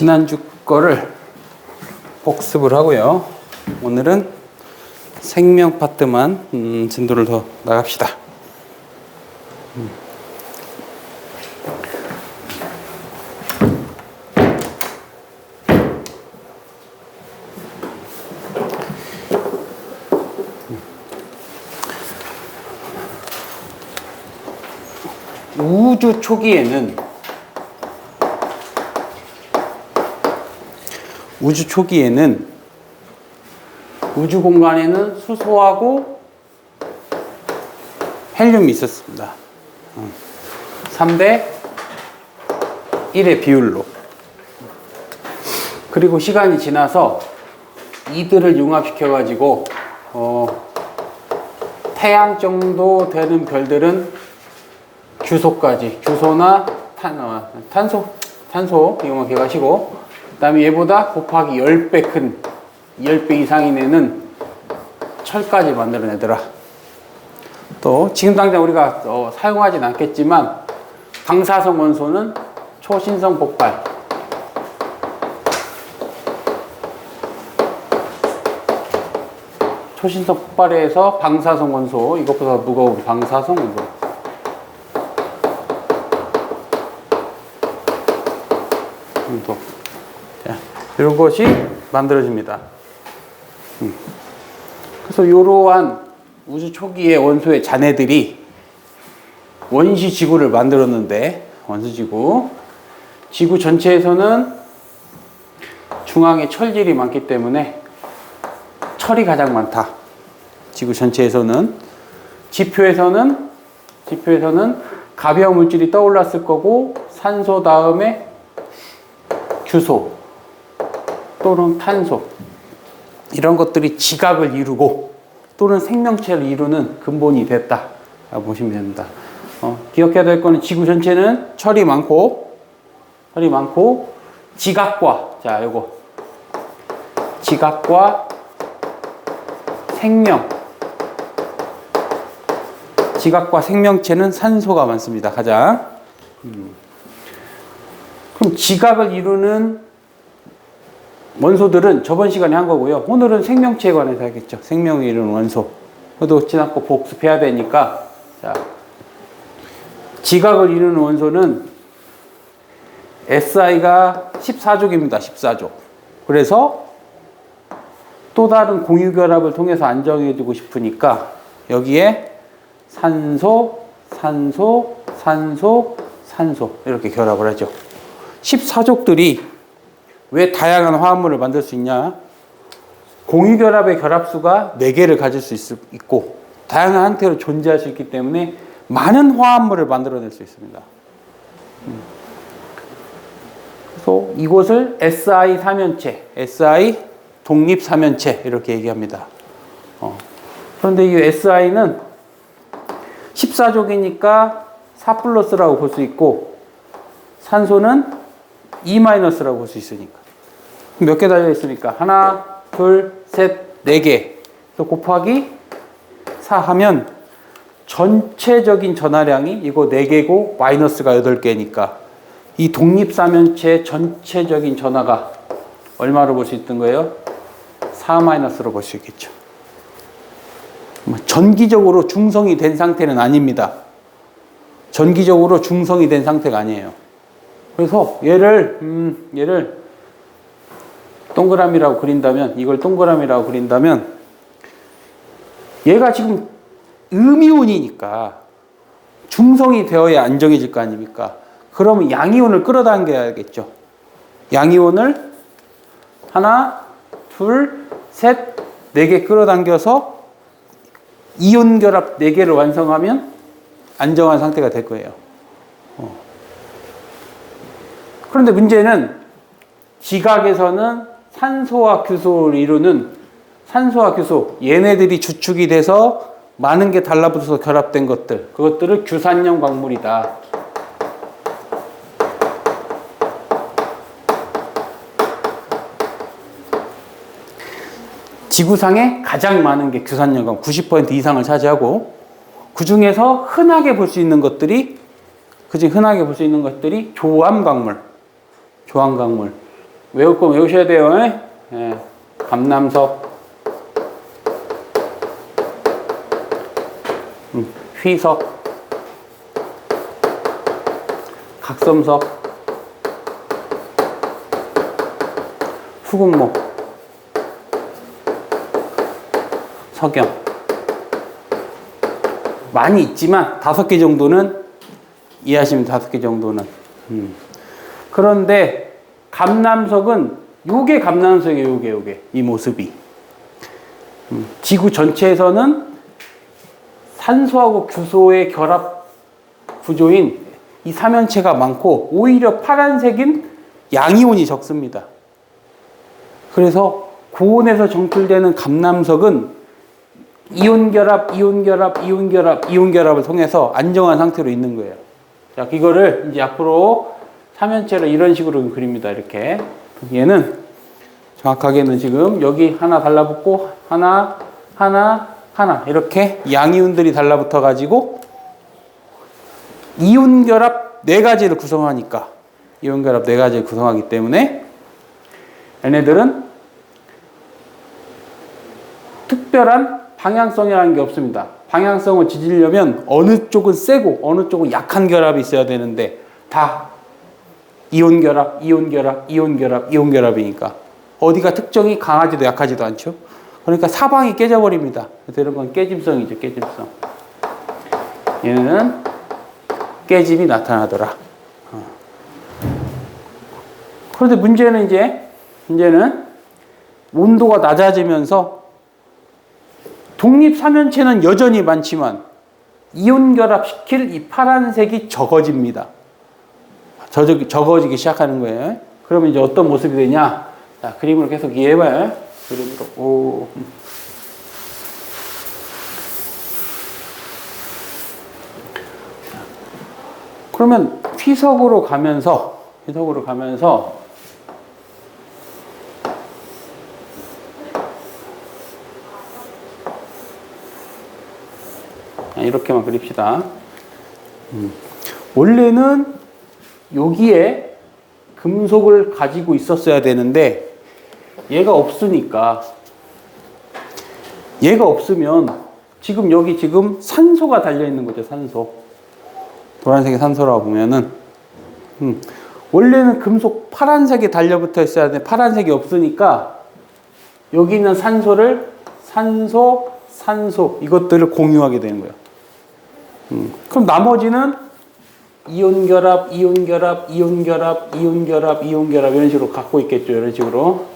지난주 거를 복습을 하고요. 오늘은 생명 파트만 진도를 더 나갑시다. 우주 초기에는 우주 공간에는 수소하고 헬륨이 있었습니다. 3대 1의 비율로. 그리고 시간이 지나서 이들을 융합시켜 가지고 태양 정도 되는 별들은 규소나 탄소 이것만 기억하시고, 그 다음에 얘보다 곱하기 10배 큰 10배 이상이 내는 철까지 만들어내더라. 또 지금 당장 우리가 사용하진 않겠지만 방사성 원소는 초신성 폭발, 초신성 폭발에서 방사성 원소, 이것보다 무거운 방사성 원소, 이런 것이 만들어집니다. 그래서 이러한 우주 초기의 원소의 자네들이 원시 지구를 만들었는데, 원소지구, 지구 전체에서는 중앙에 철질이 많기 때문에 철이 가장 많다. 지구 전체에서는. 지표에서는 가벼운 물질이 떠올랐을 거고, 산소 다음에 규소 또는 탄소, 이런 것들이 지각을 이루고 또는 생명체를 이루는 근본이 됐다 라고 보시면 됩니다. 기억해야 될 거는 지구 전체는 철이 많고 지각과, 자, 요거 지각과 지각과 생명체는 산소가 많습니다. 가장. 그럼 지각을 이루는 원소들은 저번 시간에 한 거고요. 오늘은 생명체에 관해서 하겠죠. 생명을 이루는 원소. 그것도 지난 거 복습해야 되니까. 자, 지각을 이루는 원소는 SI가 14족입니다. 14족. 그래서 또 다른 공유결합을 통해서 안정해주고 싶으니까 여기에 산소 이렇게 결합을 하죠. 14족들이 왜 다양한 화합물을 만들 수 있냐? 공유결합의 결합수가 4개를 가질 수 있고 다양한 형태로 존재할 수 있기 때문에 많은 화합물을 만들어낼 수 있습니다. 그래서 이곳을 SI 삼연체, SI 독립 삼연체 이렇게 얘기합니다. 그런데 이 SI는 14족이니까 4+라고 볼 수 있고, 산소는 2-라고 볼 수 있으니까. 몇 개 달려 있으니까 하나, 둘, 셋, 4개. 또 곱하기 4 하면 전체적인 전하량이 이거 4개고 마이너스가 8개니까 이 독립사면체의 전체적인 전하가 얼마로 볼 수 있던 거예요? 4-로 볼 수 있겠죠. 전기적으로 중성이 된 상태는 아닙니다. 전기적으로 중성이 된 상태가 아니에요. 그래서 얘를 동그라미라고 그린다면, 이걸 동그라미라고 그린다면, 얘가 지금 음이온이니까 중성이 되어야 안정해질 거 아닙니까? 그러면 양이온을 끌어당겨야겠죠. 양이온을 하나, 둘, 셋, 4개 끌어당겨서 이온 결합 4개를 완성하면 안정한 상태가 될 거예요. 그런데 문제는 지각에서는 산소와 규소를 이루는, 산소와 규소, 얘네들이 주축이 돼서 많은 게 달라붙어서 결합된 것들, 그것들을 규산염 광물이다. 지구상에 가장 많은 게 규산염 광물, 90% 이상을 차지하고, 그 중에서 흔하게 볼 수 있는 것들이 조암 광물. 외울 거 외우셔야 돼요. 예. 감남석, 휘석, 각섬석, 후궁목, 석영. 많이 있지만 5개 정도는 이해하시면 5개 정도는. 그런데 감남석은 요게 감남석이에요. 요게 이 모습이. 지구 전체에서는 산소하고 규소의 결합 구조인 이 삼연체가 많고 오히려 파란색인 양이온이 적습니다. 그래서 고온에서 정출되는 감남석은 이온결합, 이온결합, 이온결합, 이온결합을 통해서 안정한 상태로 있는 거예요. 자, 이거를 이제 앞으로 삼연체로 이런 식으로 그립니다. 이렇게. 얘는 정확하게는 지금 여기 하나 달라붙고 하나 이렇게 양이온들이 달라붙어 가지고 이온결합 4가지를 구성하니까 이온결합 4가지를 구성하기 때문에 얘네들은 특별한 방향성이라는 게 없습니다. 방향성을 지지려면 어느 쪽은 세고 어느 쪽은 약한 결합이 있어야 되는데 다 이온결합, 이온결합, 이온결합, 이온결합이니까 어디가 특정이 강하지도 약하지도 않죠. 그러니까 사방이 깨져버립니다. 그래서 이런 건 깨짐성이죠. 깨짐성. 얘는 깨짐이 나타나더라. 그런데 문제는 온도가 낮아지면서 독립삼연체는 여전히 많지만 이온결합시킬 이 파란색이 적어집니다. 적어지기 시작하는 거예요. 그러면 이제 어떤 모습이 되냐? 자, 그림으로 계속 이해해봐요. 그림으로. 오. 그러면 휘석으로 가면서 이렇게만 그립시다. 원래는 여기에 금속을 가지고 있었어야 되는데 얘가 없으니까 얘가 없으면 여기 산소가 달려있는 거죠. 산소. 노란색의 산소라고 보면은 원래는 금속 파란색이 달려붙어 있어야 되는데 파란색이 없으니까 여기 있는 산소를 산소 이것들을 공유하게 되는 거예요. 그럼 나머지는 이온결합, 이온결합, 이온결합, 이온결합, 이온결합 이런 식으로 갖고 있겠죠. 이런 식으로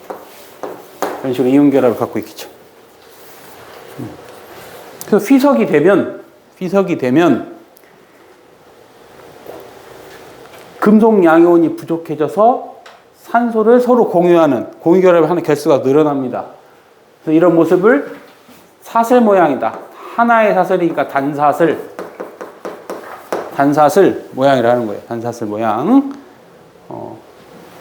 이온결합을 갖고 있겠죠. 그래서 휘석이 되면 금속 양이온이 부족해져서 산소를 서로 공유결합을 하는 개수가 늘어납니다. 그래서 이런 모습을 사슬 모양이다. 하나의 사슬이니까 단사슬 모양이라는 거예요. 단사슬 모양.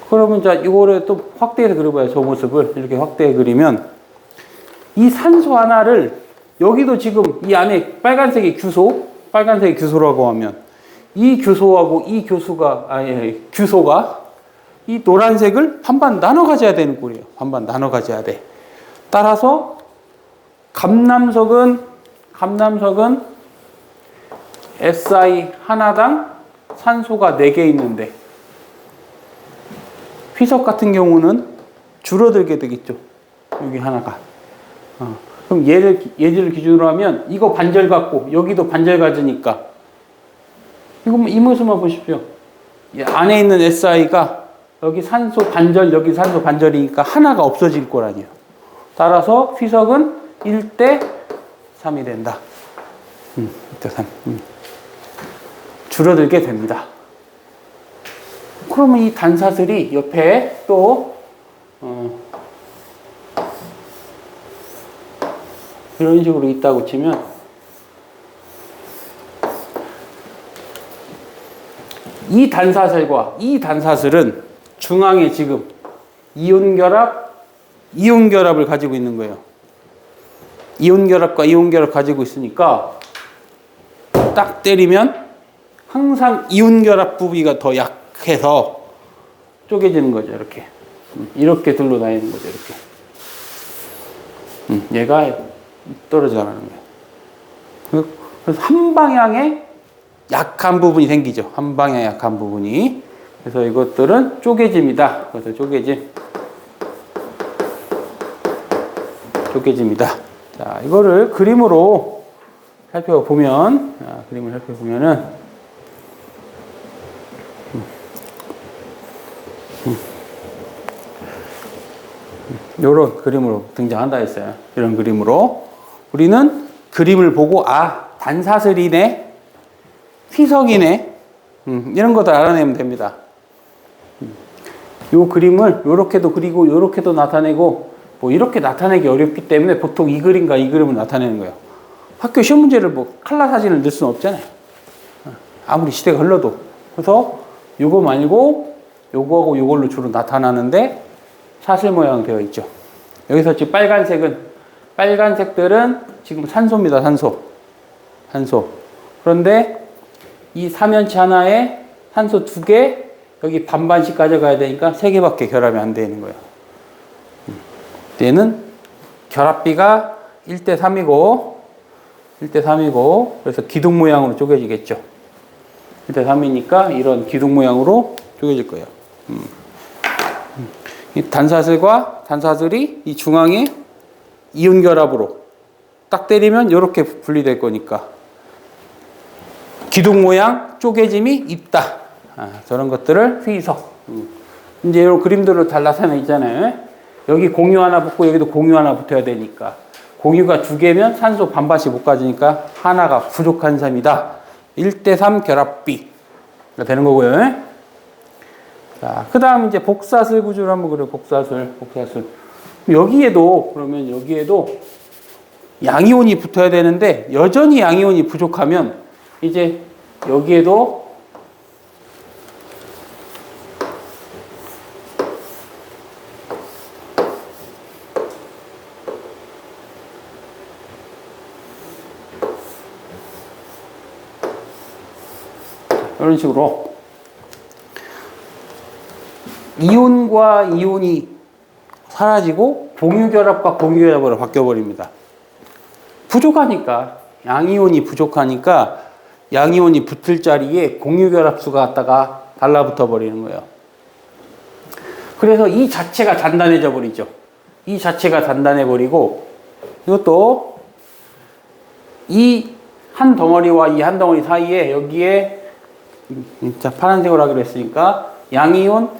그러면 자, 이거를 또 확대해서 그려봐요. 저 모습을 이렇게 확대해 그리면 이 산소 하나를 여기도 지금 이 안에 빨간색이 규소라고 하면 이 규소하고 이 규소가 이 노란색을 반반 나눠 가져야 되는 꼴이에요. 반반 나눠 가져야 돼. 따라서 감남석은 Si 하나당 산소가 4개 있는데 휘석 같은 경우는 줄어들게 되겠죠. 여기 하나가. 그럼 얘를 기준으로 하면 이거 반절 갖고 여기도 반절 가지니까 이 모습만 보십시오. 이 안에 있는 SI가 여기 산소 반절, 여기 산소 반절이니까 하나가 없어질 거라니요. 따라서 휘석은 1대 3이 된다. 1대 3. 줄어들게 됩니다. 그러면 이 단사슬이 옆에 또 이런 식으로 있다고 치면 이 단사슬은 중앙에 지금 이온결합을 가지고 있는 거예요. 이온결합과 이온결합 가지고 있으니까 딱 때리면 항상 이온결합 부위가 더 약해서 쪼개지는 거죠. 이렇게. 이렇게 둘러 다니는 거죠, 이렇게. 얘가 떨어져 나가는 거예요. 그래서 한 방향에 약한 부분이 생기죠. 한 방향에 약한 부분이. 그래서 이것들은 쪼개짐이다. 그래서 쪼개짐이다. 자, 이거를 그림으로 살펴보면, 그림을 살펴보면은, 이런 그림으로 등장한다 했어요. 이런 그림으로. 우리는 그림을 보고, 단사슬이네, 휘석이네, 이런 것도 알아내면 됩니다. 이 그림을 요렇게도 그리고 요렇게도 나타내고, 뭐 이렇게 나타내기 어렵기 때문에 보통 이 그림과 이 그림을 나타내는 거예요. 학교 시험 문제를 뭐 칼라 사진을 넣을 수는 없잖아요. 아무리 시대가 흘러도. 그래서 요거 말고 요거하고 요걸로 주로 나타나는데 사슬 모양 되어 있죠. 여기서 지금 빨간색들은 지금 산소입니다. 산소. 그런데 이 삼연체 하나에 산소 2개, 여기 반반씩 가져가야 되니까 3개밖에 결합이 안 되는 거예요. 얘는 결합비가 1대3이고, 그래서 기둥 모양으로 쪼개지겠죠. 1대3이니까 이런 기둥 모양으로 쪼개질 거예요. 이 단사슬이 이 중앙에 이온 결합으로 딱 때리면 이렇게 분리될 거니까 기둥 모양 쪼개짐이 있다. 저런 것들을 휘석. 이제 이런 그림들로 잘 나타나 있잖아요. 여기 공유 하나 붙고 여기도 공유 하나 붙어야 되니까 공유가 2개면 산소 반반씩 못 가지니까 하나가 부족한 셈이다. 1대3 결합비가 되는 거고요. 자, 그 다음 이제 복사슬 구조를 한번 그려요. 복사슬. 여기에도 양이온이 붙어야 되는데 여전히 양이온이 부족하면 이제 여기에도 이런 식으로 이온과 이온이 사라지고 공유결합과 공유결합으로 바뀌어버립니다. 부족하니까 양이온이 부족하니까 양이온이 붙을 자리에 공유결합수가 갖다가 달라붙어 버리는 거예요. 그래서 이 자체가 단단해져 버리죠. 이 자체가 단단해 버리고 이것도 이 한 덩어리와 이 한 덩어리 사이에 여기에 자, 파란색으로 하기로 했으니까 양이온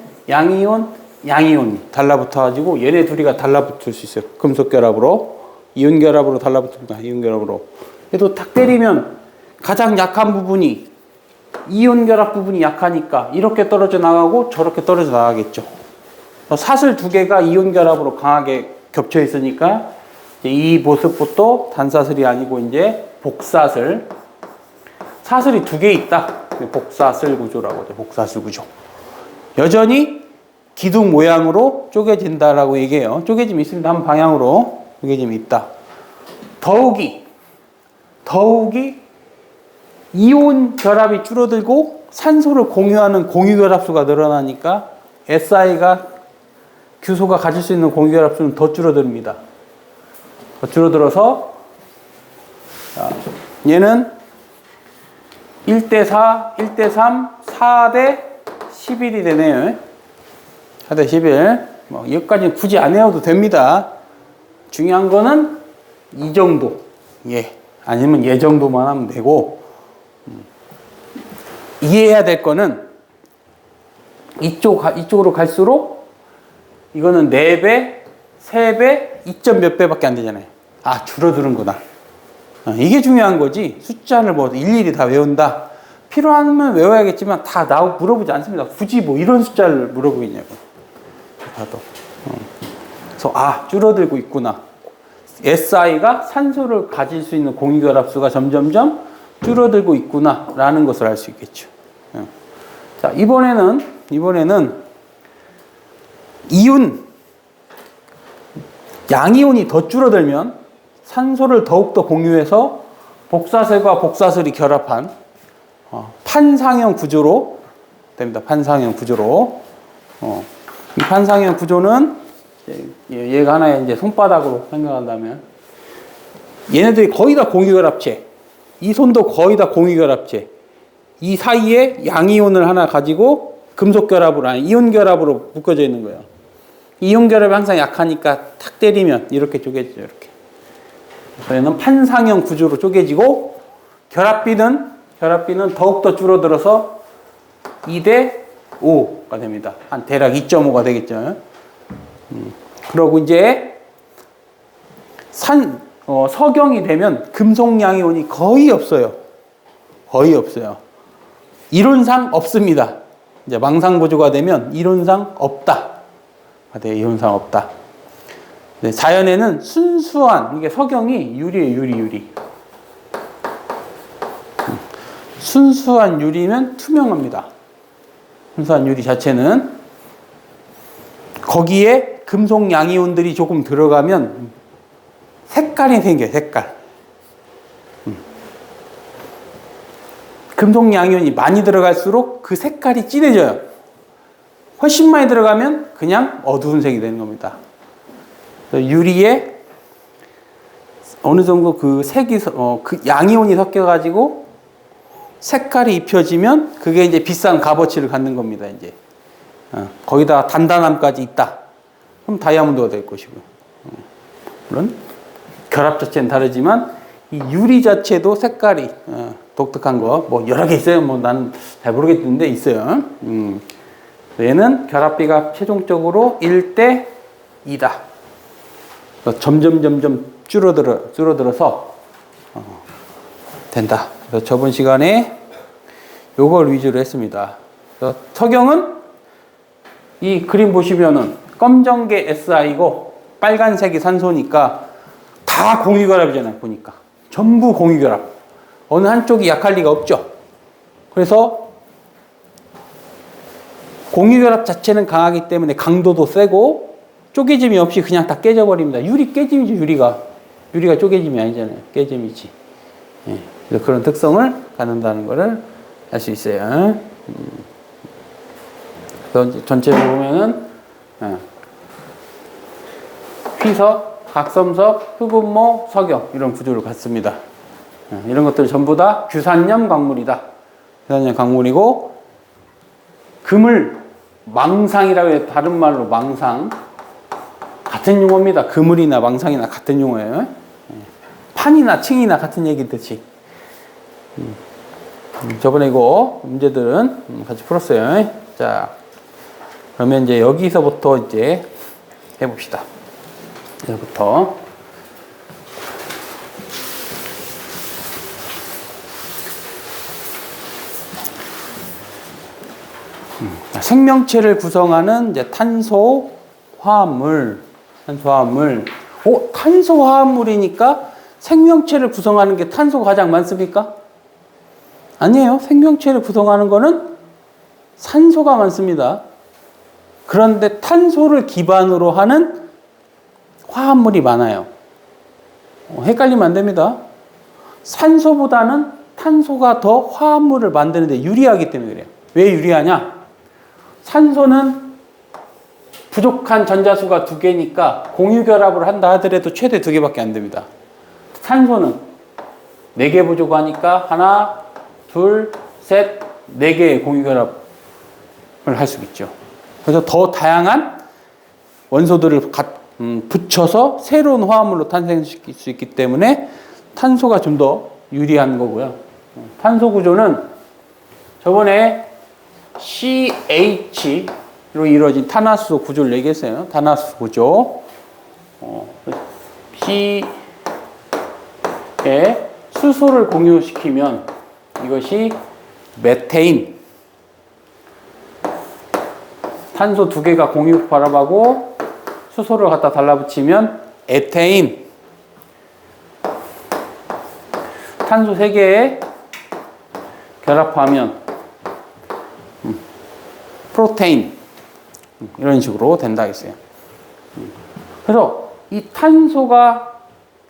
달라붙어 가지고 얘네 둘이가 달라붙을 수 있어요. 금속 결합으로, 이온 결합으로 달라붙습니다. 이온 결합으로. 그래도 탁 때리면 가장 약한 부분이 이온 결합 부분이 약하니까 이렇게 떨어져 나가고 저렇게 떨어져 나가겠죠. 사슬 2개가 이온 결합으로 강하게 겹쳐 있으니까 이제 이 모습부터 단사슬이 아니고 이제 복사슬. 사슬이 2개 있다. 복사슬 구조라고 하죠. 복사슬 구조. 여전히 기둥 모양으로 쪼개진다라고 얘기해요. 쪼개짐이 있습니다. 한 방향으로 쪼개짐이 있다. 더욱이 이온 결합이 줄어들고 산소를 공유하는 공유결합수가 늘어나니까 SI가 규소가 가질 수 있는 공유결합수는 더 줄어듭니다. 더 줄어들어서 얘는 1대4, 1대3, 4대 11이 되네요. 4대 11. 뭐, 여기까지는 굳이 안 외워도 됩니다. 중요한 거는 이 정도. 아니면 얘 정도만 하면 되고, 이해해야 될 거는 이쪽으로 갈수록 이거는 4배, 3배, 2점 몇 배밖에 안 되잖아요. 줄어드는구나. 이게 중요한 거지. 숫자를 뭐 일일이 다 외운다. 필요하면 외워야겠지만 다 물어보지 않습니다. 굳이 뭐 이런 숫자를 물어보겠냐고. 봐도. 그래서 줄어들고 있구나. SI가 산소를 가질 수 있는 공유결합수가 점점점 줄어들고 있구나 라는 것을 알 수 있겠죠. 자, 이번에는 양이온이 더 줄어들면 산소를 더욱더 공유해서 복사슬과 복사슬이 결합한 판상형 구조로 됩니다. 판상형 구조로. 이 판상형 구조는 얘가 하나의 이제 손바닥으로 생각한다면 얘네들이 거의 다 공유결합체. 이 손도 거의 다 공유결합체. 이 사이에 양이온을 하나 가지고 금속결합으로, 아니 이온결합으로 묶어져 있는 거예요. 이온결합이 항상 약하니까 탁 때리면 이렇게 쪼개지죠. 이렇게. 얘는 판상형 구조로 쪼개지고 결합비는 더욱더 줄어들어서 2대 5가 됩니다. 한 대략 2.5가 되겠죠. 그러고 이제 석영이 되면 금속 양이온이 거의 없어요. 거의 없어요. 이론상 없습니다. 이제 망상보조가 되면 이론상 없다. 이론상 없다. 네, 자연에는 순수한, 이게 석영이 유리예요, 유리. 순수한 유리면 투명합니다. 순수한 유리 자체는 거기에 금속 양이온들이 조금 들어가면 색깔이 생겨요, 색깔. 금속 양이온이 많이 들어갈수록 그 색깔이 진해져요. 훨씬 많이 들어가면 그냥 어두운 색이 되는 겁니다. 유리에 어느 정도 그 색이, 그 양이온이 섞여가지고 색깔이 입혀지면 그게 이제 비싼 값어치를 갖는 겁니다, 이제. 거기다 단단함까지 있다. 그럼 다이아몬드가 될 것이고요. 물론 결합 자체는 다르지만 이 유리 자체도 색깔이 독특한 거 뭐 여러 개 있어요. 뭐 나는 잘 모르겠는데 있어요. 얘는 결합비가 최종적으로 1대 2다. 점점 줄어들어서 된다. 그래서 저번 시간에 요걸 위주로 했습니다. 석영은 이 그림 보시면은 검정 게 SI고 빨간색이 산소니까 다 공유결합이잖아요. 보니까 전부 공유결합. 어느 한쪽이 약할 리가 없죠. 그래서 공유결합 자체는 강하기 때문에 강도도 세고 쪼개짐이 없이 그냥 다 깨져버립니다. 유리 깨짐이죠. 유리가 쪼개짐이 아니잖아요. 깨짐이지. 예. 그래서 그런 특성을 갖는다는 것을 알 수 있어요. 그래서 전체로 보면은 휘석, 각섬석, 흑운모, 석영 이런 구조를 갖습니다. 이런 것들 전부 다 규산염 광물이다. 규산염 광물이고 그물, 망상이라고 해요. 다른 말로 망상. 같은 용어입니다. 그물이나 망상이나 같은 용어예요. 판이나 층이나 같은 얘기듯이. 저번에 이거 문제들은 같이 풀었어요. 자, 그러면 이제 여기서부터 이제 해봅시다. 여기부터. 생명체를 구성하는 이제 탄소 화합물. 탄소 화합물이니까 생명체를 구성하는 게 탄소가 가장 많습니까? 아니에요. 생명체를 구성하는 거는 산소가 많습니다. 그런데 탄소를 기반으로 하는 화합물이 많아요. 헷갈리면 안 됩니다. 산소보다는 탄소가 더 화합물을 만드는데 유리하기 때문에 그래요. 왜 유리하냐? 산소는 부족한 전자수가 2개니까 공유결합을 한다 하더라도 최대 2개밖에 안 됩니다. 산소는 4개 부족하니까 하나, 둘, 셋, 4개의 공유결합을 할 수 있죠. 그래서 더 다양한 원소들을 붙여서 새로운 화합물로 탄생시킬 수 있기 때문에 탄소가 좀 더 유리한 거고요. 탄소 구조는 저번에 CH로 이루어진 탄화수소 구조를 얘기했어요. 탄화수소 구조. C에 수소를 공유시키면 이것이 메테인. 탄소 2개가 공유 결합하고 수소를 갖다 달라붙이면 에테인. 탄소 3개에 결합하면 프로테인. 이런 식으로 된다 했어요. 그래서 이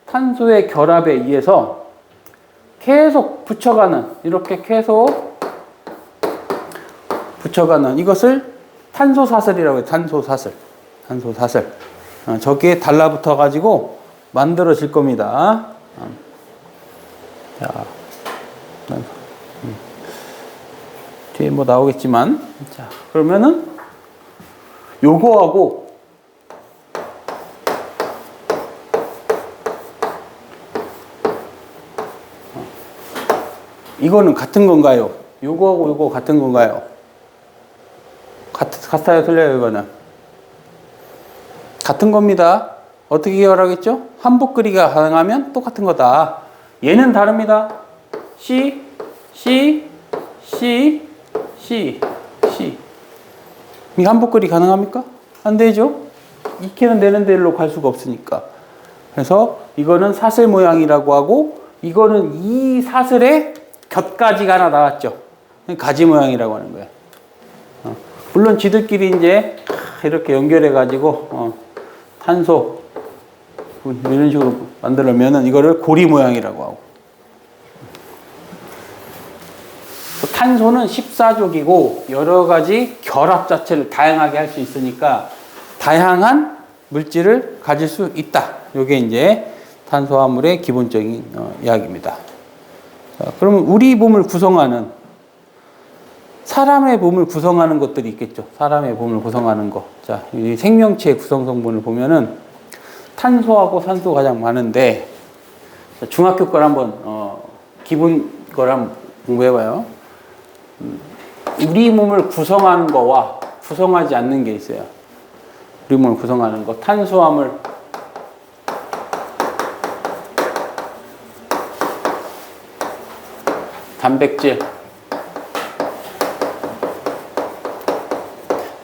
탄소의 결합에 의해서 계속 붙여가는, 이렇게 계속 붙여가는 이것을 탄소사슬이라고 해요. 탄소사슬. 탄소사슬. 저기에 달라붙어 가지고 만들어질 겁니다. 자, 뒤에 뭐 나오겠지만, 자, 그러면은 요거하고 이거는 같은 건가요? 요거하고 요거 같은 건가요? 같아요, 틀려요, 이거는? 같은 겁니다. 어떻게 계열하겠죠? 한복그리가 가능하면 똑같은 거다. 얘는 다릅니다. C, C, C, C, C. 이 한복그리 가능합니까? 안 되죠? 이렇게는 되는 데로 갈 수가 없으니까. 그래서 이거는 사슬 모양이라고 하고, 이거는 이 사슬에 곁가지가 하나 나왔죠. 가지 모양이라고 하는 거예요. 물론 지들끼리 이제 이렇게 연결해가지고, 탄소, 이런 식으로 만들려면은 이거를 고리 모양이라고 하고. 탄소는 14족이고 여러 가지 결합 자체를 다양하게 할 수 있으니까 다양한 물질을 가질 수 있다. 이게 이제 탄소화물의 기본적인 이야기입니다. 자, 그러면 우리 몸을 구성하는 사람의 몸을 구성하는 것들이 있겠죠. 사람의 몸을 구성하는 거. 자, 이 생명체의 구성 성분을 보면은 탄소하고 산소가 가장 많은데 중학교 걸 한번 기본 걸 한번 공부해봐요. 우리 몸을 구성하는 거와 구성하지 않는 게 있어요. 우리 몸을 구성하는 거. 탄수화물, 단백질,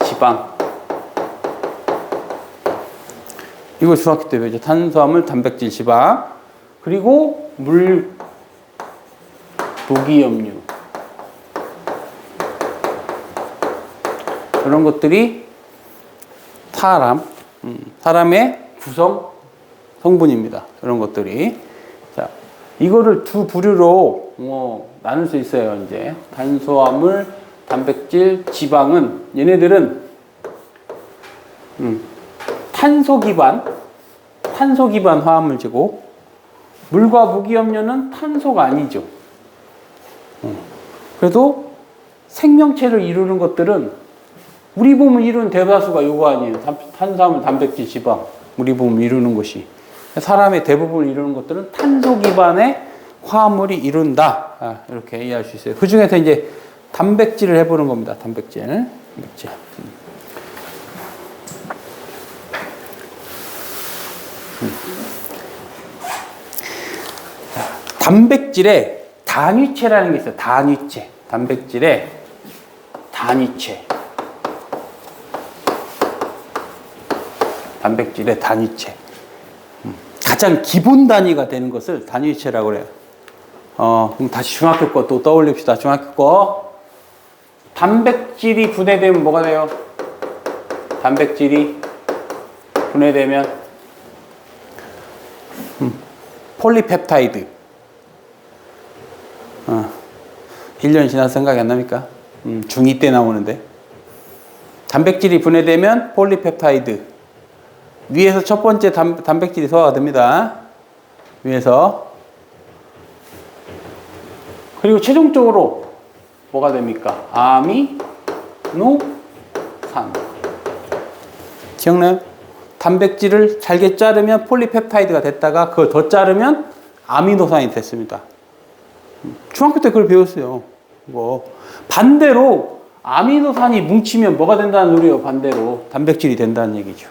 지방. 이거 중학교 때 배우죠. 탄수화물, 단백질, 지방. 그리고 물, 무기염류. 이런 것들이 사람의 구성 성분입니다. 이런 것들이. 자, 이거를 두 부류로 나눌 수 있어요. 이제 탄수화물, 단백질, 지방은 얘네들은 탄소 기반 화합물질이고 물과 무기염료는 탄소가 아니죠. 그래도 생명체를 이루는 것들은 우리 몸을 이루는 대다수가 요거 아니에요. 탄수화물, 단백질, 지방. 우리 몸을 이루는 것이. 사람의 대부분을 이루는 것들은 탄소 기반의 화합물이 이룬다. 이렇게 이해할 수 있어요. 그 중에서 이제 단백질을 해보는 겁니다. 단백질. 단백질에 단위체라는 게 있어요. 단위체. 단백질에 단위체. 단백질의 단위체. 가장 기본 단위가 되는 것을 단위체라고 그래요. 그럼 다시 중학교 거 또 떠올립시다. 중학교 거. 단백질이 분해되면 뭐가 돼요? 단백질이 분해되면 폴리펩타이드. 1년 지나서 생각이 안 납니까? 중2 때 나오는데. 단백질이 분해되면 폴리펩타이드. 위에서 첫 번째 단백질이 소화가 됩니다. 위에서. 그리고 최종적으로 뭐가 됩니까? 아미노산. 기억나요? 단백질을 잘게 자르면 폴리펩타이드가 됐다가 그걸 더 자르면 아미노산이 됐습니다. 중학교 때 그걸 배웠어요. 반대로 아미노산이 뭉치면 뭐가 된다는 소리예요? 반대로 단백질이 된다는 얘기죠.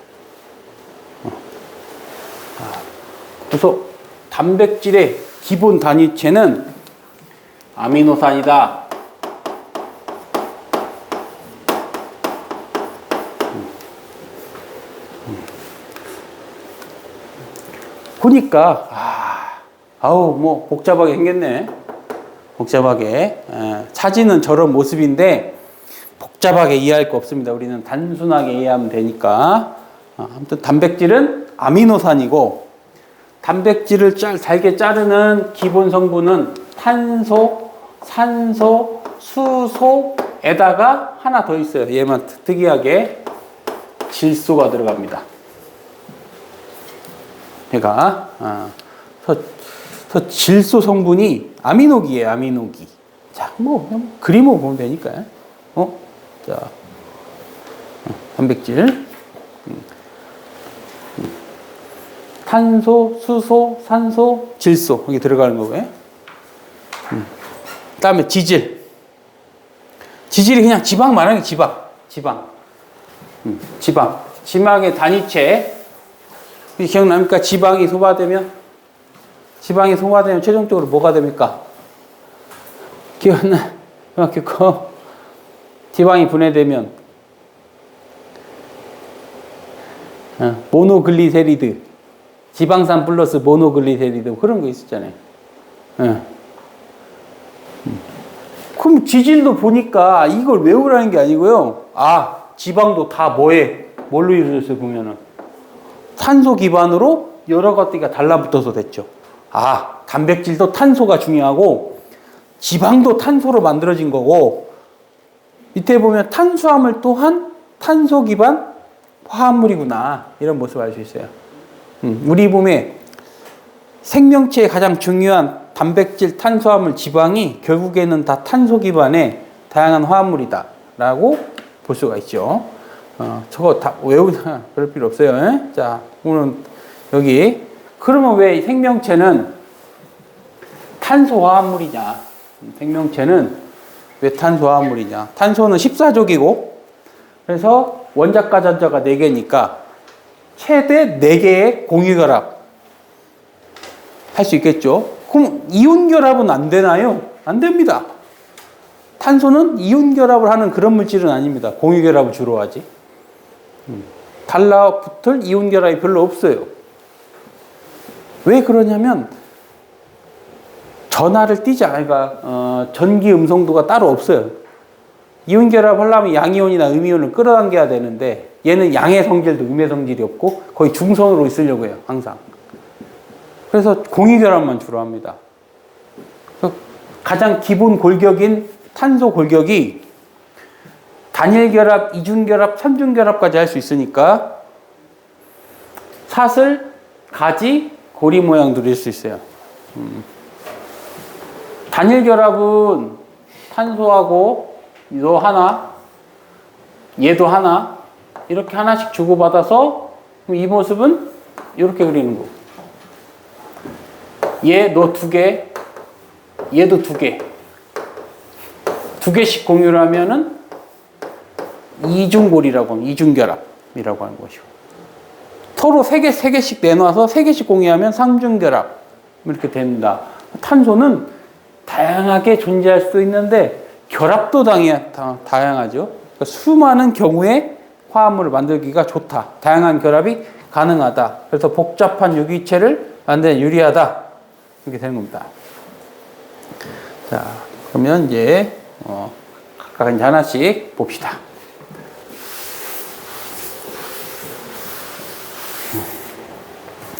그래서 단백질의 기본 단위체는 아미노산이다. 보니까 뭐 복잡하게 생겼네. 복잡하게. 사진은 저런 모습인데 복잡하게 이해할 거 없습니다. 우리는 단순하게 이해하면 되니까. 아무튼 단백질은 아미노산이고 단백질을 잘게 자르는 기본 성분은 탄소, 산소, 수소, 에다가 하나 더 있어요. 얘만 특이하게 질소가 들어갑니다. 얘가 그래서 질소 성분이 아미노기예요. 아미노기. 자, 뭐 그림으로 보면 되니까요. 자, 단백질, 탄소, 수소, 산소, 질소 여기 들어가는 거고요. 그다음에 지질. 지질이 그냥 지방 말하는 게 지방. 지방의 단위체. 기억납니까? 지방이 소화되면 최종적으로 뭐가 됩니까? 기억나? 지방이 분해되면 모노글리세리드, 지방산 플러스 모노글리세리드 그런 거 있었잖아요. 그럼 지질도 보니까 이걸 외우라는 게 아니고요. 지방도 다 뭘로 이루어졌어요, 보면은. 탄소 기반으로 여러 가지가 달라붙어서 됐죠. 단백질도 탄소가 중요하고, 지방도 탄소로 만들어진 거고, 밑에 보면 탄수화물 또한 탄소 기반 화합물이구나. 이런 모습을 알 수 있어요. 우리 몸에 생명체의 가장 중요한 단백질, 탄수화물, 지방이 결국에는 다 탄소 기반의 다양한 화합물이다 라고 볼 수가 있죠. 저거 다 외우나 그럴 필요 없어요. 자, 오늘 여기 그러면 왜 생명체는 탄소 화합물이냐? 생명체는 왜 탄소 화합물이냐? 탄소는 14족이고 그래서 원자과 전자가 4개니까 최대 4개의 공유결합 할 수 있겠죠. 그럼 이온결합은 안 되나요? 안 됩니다. 탄소는 이온결합을 하는 그런 물질은 아닙니다. 공유결합을 주로 하지. 달라붙을 이온결합이 별로 없어요. 왜 그러냐면 전하를 띠지 않으니까 전기 음성도가 따로 없어요. 이온결합 하려면 양이온이나 음이온을 끌어당겨야 되는데 얘는 양의 성질도 음의 성질이 없고 거의 중성으로 있으려고 해요. 항상. 그래서 공유결합만 주로 합니다. 가장 기본 골격인 탄소 골격이 단일결합, 이중결합, 삼중결합까지 할 수 있으니까 사슬, 가지, 고리 모양 누릴 수 있어요. 단일결합은 탄소하고 너 하나, 얘도 하나 이렇게 하나씩 주고받아서 이 모습은 이렇게 그리는 거. 얘 너 2개, 얘도 2개. 2개씩 공유를 하면은 이중골이라고 하면 이중결합이라고 하는 것이고. 서로 3개씩 내놔서 3개씩 공유하면 삼중결합. 이렇게 됩니다. 탄소는 다양하게 존재할 수 있는데 결합도 다양하죠. 그러니까 수많은 경우에 화합물을 만들기가 좋다. 다양한 결합이 가능하다. 그래서 복잡한 유기체를 만드는 데 유리하다. 이렇게 되는 겁니다. 자, 그러면 이제 각각 이제 하나씩 봅시다.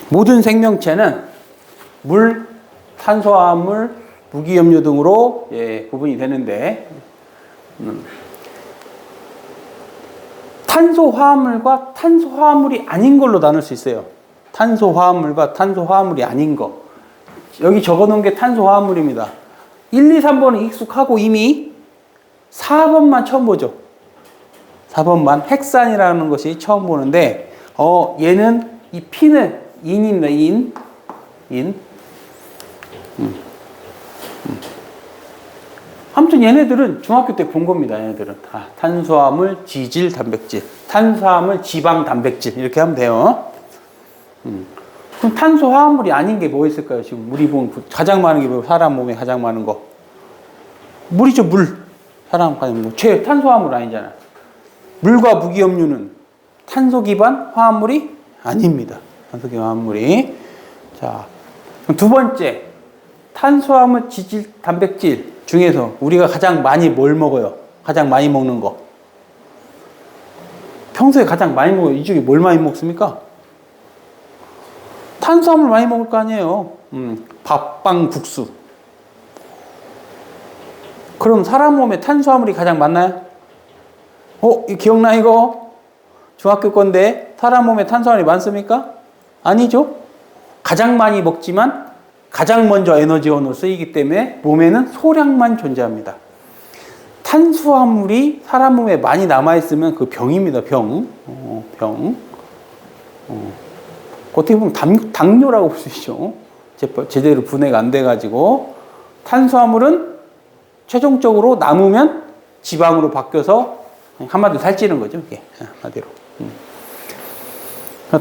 모든 생명체는 물, 탄소화합물, 무기염류 등으로 구분이 되는데 탄소화합물과 탄소화합물이 아닌 걸로 나눌 수 있어요. 탄소화합물과 탄소화합물이 아닌 거. 여기 적어놓은 게 탄소화합물입니다. 1, 2, 3번은 익숙하고 이미 4번만 처음 보죠. 4번만 헥산이라는 것이 처음 보는데 얘는 이 P는 인입니다. 인. 아무튼 얘네들은 중학교 때 본 겁니다. 얘네들은 다 탄수화물, 지질, 단백질, 탄수화물, 지방, 단백질 이렇게 하면 돼요. 그럼 탄소화합물이 아닌 게 뭐 있을까요? 지금 우리 몸 가장 많은 게 뭐 사람 몸에 가장 많은 거 물이죠. 물. 사람 가장 뭐 탄소화물 아니잖아. 물과 무기염류는 탄소 기반 화합물이 아닙니다. 탄소 기반 화합물이. 자, 그럼 두 번째 탄수화물, 지질, 단백질 중에서 우리가 가장 많이 뭘 먹어요? 가장 많이 먹는 거. 평소에 가장 많이 먹어요. 이 중에 뭘 많이 먹습니까? 탄수화물 많이 먹을 거 아니에요. 밥, 빵, 국수. 그럼 사람 몸에 탄수화물이 가장 많나요? 이거 기억나 이거? 중학교 건데 사람 몸에 탄수화물이 많습니까? 아니죠. 가장 많이 먹지만 가장 먼저 에너지원으로 쓰이기 때문에 몸에는 소량만 존재합니다. 탄수화물이 사람 몸에 많이 남아있으면 그 병입니다. 병. 어떻게 보면 당뇨라고 볼 수 있죠. 제대로 분해가 안 돼가지고. 탄수화물은 최종적으로 남으면 지방으로 바뀌어서 한마디로 살찌는 거죠. 이게 한마디로.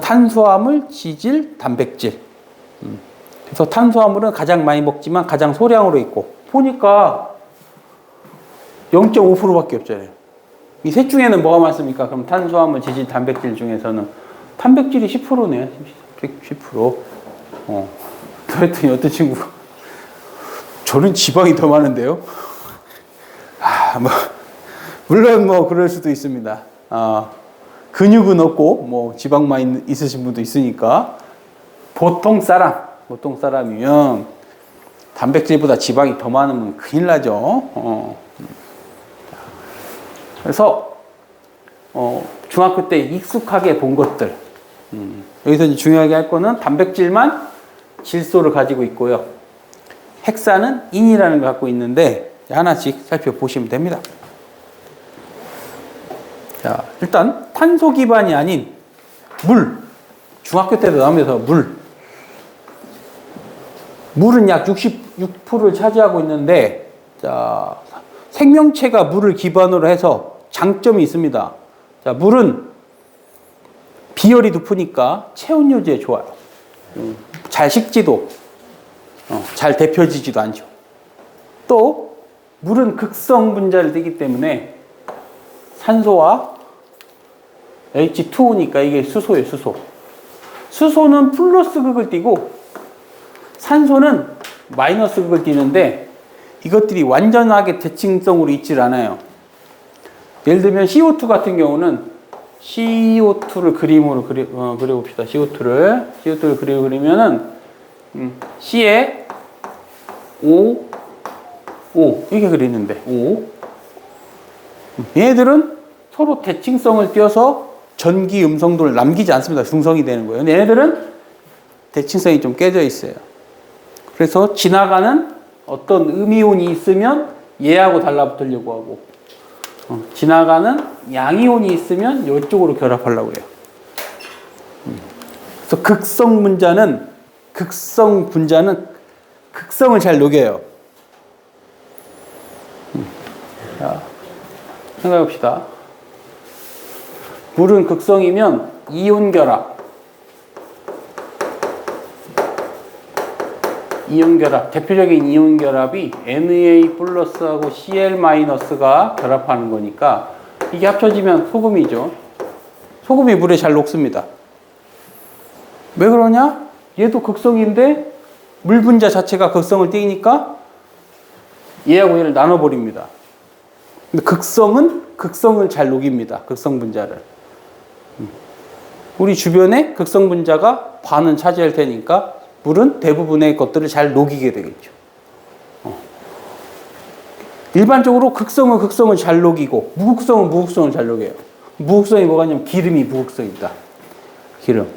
탄수화물, 지질, 단백질. 그래서 탄수화물은 가장 많이 먹지만 가장 소량으로 있고, 보니까 0.5%밖에 없잖아요. 이 셋 중에는 뭐가 많습니까? 그럼 탄수화물, 지질, 단백질 중에서는 단백질이 10%네요. 10%. 그랬더니 어떤 친구가 저는 지방이 더 많은데요. 물론 그럴 수도 있습니다. 근육은 없고 지방만 있으신 분도 있으니까 보통 사람이면 단백질보다 지방이 더 많으면 큰일 나죠. 그래서 중학교 때 익숙하게 본 것들, 여기서 이제 중요하게 할 거는 단백질만 질소를 가지고 있고요. 핵산은 인이라는 걸 갖고 있는데 하나씩 살펴보시면 됩니다. 자, 일단 탄소 기반이 아닌 물. 중학교 때도 나오면서 물은 약 66%를 차지하고 있는데, 자, 생명체가 물을 기반으로 해서 장점이 있습니다. 자, 물은 비열이 높으니까 체온 유지에 좋아요. 잘 식지도, 잘 데펴지지도 않죠. 또 물은 극성 분자를 띠기 때문에 산소와 H2O니까 이게 수소예요, 수소. 수소는 플러스 극을 띠고 산소는 마이너스 극을 띠는데 이것들이 완전하게 대칭성으로 있질 않아요. 예를 들면 CO2 같은 경우는 CO2를 그림으로 그려봅시다. CO2를 그리면은 C에 O 이렇게 그리는데 O. 얘네들은 서로 대칭성을 띄어서 전기 음성도를 남기지 않습니다. 중성이 되는 거예요. 얘네들은 대칭성이 좀 깨져 있어요. 그래서 지나가는 어떤 음이온이 있으면 얘하고 달라붙으려고 하고, 지나가는 양이온이 있으면 이쪽으로 결합하려고 해요. 그래서 극성 분자는 극성을 잘 녹여요. 자, 생각해 봅시다. 물은 극성이면 이온 결합, 대표적인 이온 결합이 Na 플러스하고 Cl 마이너스가 결합하는 거니까 이게 합쳐지면 소금이죠. 소금이 물에 잘 녹습니다. 왜 그러냐? 얘도 극성인데 물 분자 자체가 극성을 띠니까 얘하고 얘를 나눠버립니다. 근데 극성은 극성을 잘 녹입니다. 극성 분자를. 우리 주변에 극성 분자가 반은 차지할 테니까 물은 대부분의 것들을 잘 녹이게 되겠죠. 일반적으로 극성은 극성을 잘 녹이고 무극성은 무극성을 잘 녹여요. 무극성이 뭐가 있냐면 기름이 무극성이다. 기름.